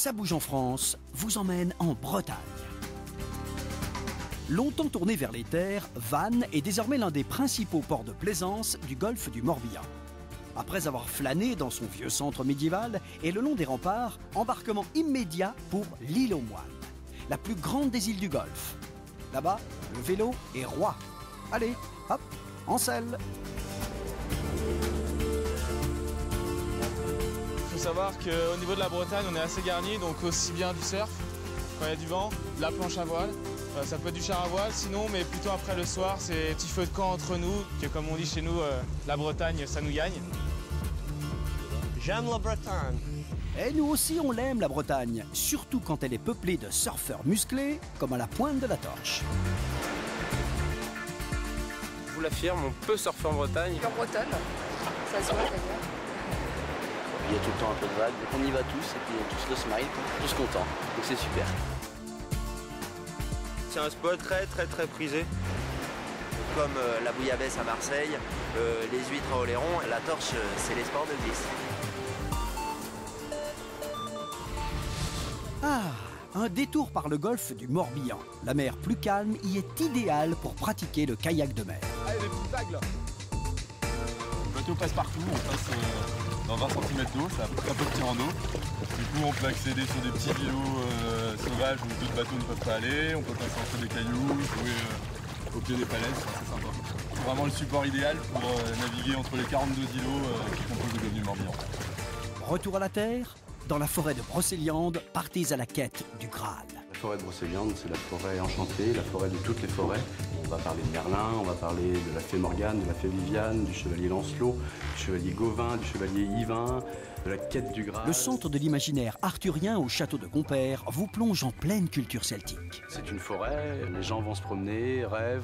Ça bouge en France vous emmène en Bretagne. Longtemps tourné vers les terres, Vannes est désormais l'un des principaux ports de plaisance du golfe du Morbihan. Après avoir flâné dans son vieux centre médiéval et le long des remparts, embarquement immédiat pour l'île aux Moines, la plus grande des îles du Golfe. Là-bas, le vélo est roi. Allez, hop, en selle. Il faut savoir qu'au niveau de la Bretagne, on est assez garni, donc aussi bien du surf, quand il y a du vent, de la planche à voile. Ça peut être du char à voile sinon, mais plutôt après le soir, c'est petit feu de camp entre nous, que comme on dit chez nous, la Bretagne, ça nous gagne. J'aime la Bretagne. Et nous aussi on l'aime la Bretagne, surtout quand elle est peuplée de surfeurs musclés comme à la pointe de la torche. Je vous l'affirme, on peut surfer en Bretagne. En Bretonne, ça se voit d'ailleurs. Il y a tout le temps un peu de vagues, donc on y va tous, et puis tous le smile, tous contents, donc c'est super. C'est un spot très prisé. Comme la bouillabaisse à Marseille, les huîtres à Oléron, la torche, c'est les sports de glisse. Ah, un détour par le golfe du Morbihan. La mer plus calme y est idéale pour pratiquer le kayak de mer. Allez, les petites vagues là. Le bateau passe partout, on passe dans 20 cm d'eau, ça a très peu de tirant d'eau. Du coup, on peut accéder sur des petits îlots sauvages où d'autres bateaux ne peuvent pas aller. On peut passer entre des cailloux, jouer au pied des falaises, c'est assez sympa. C'est vraiment le support idéal pour naviguer entre les 42 îlots qui composent le golfe du Morbihan. Retour à la terre, dans la forêt de Brocéliande, partez à la quête du Graal. La forêt de Brocéliande, c'est la forêt enchantée, la forêt de toutes les forêts. On va parler de Merlin, on va parler de la fée Morgane, de la fée Viviane, du chevalier Lancelot, du chevalier Gauvin, du chevalier Yvain, de la quête du Graal. Le centre de l'imaginaire arthurien au château de Compère vous plonge en pleine culture celtique. C'est une forêt, les gens vont se promener, rêvent,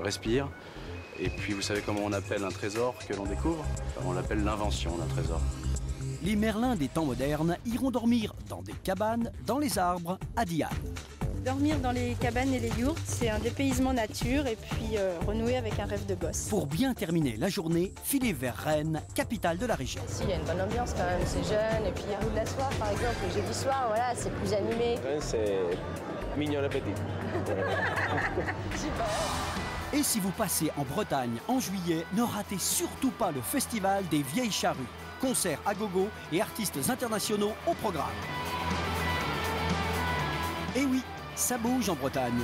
respirent. Et puis vous savez comment on appelle un trésor que l'on découvre? On l'appelle l'invention d'un trésor. Les Merlins des temps modernes iront dormir dans des cabanes, dans les arbres, à Diane. Dormir dans les cabanes et les yourtes, c'est un dépaysement nature et puis renouer avec un rêve de gosse. Pour bien terminer la journée, filez vers Rennes, capitale de la région. Si, il y a une bonne ambiance quand même, c'est jeune. Et puis il y a de la soir, par exemple, le jeudi soir, voilà, c'est plus animé. Rennes, c'est mignon la petite. Super. Et si vous passez en Bretagne en juillet, ne ratez surtout pas le festival des Vieilles Charrues. Concerts à gogo et artistes internationaux au programme. Et oui, ça bouge en Bretagne.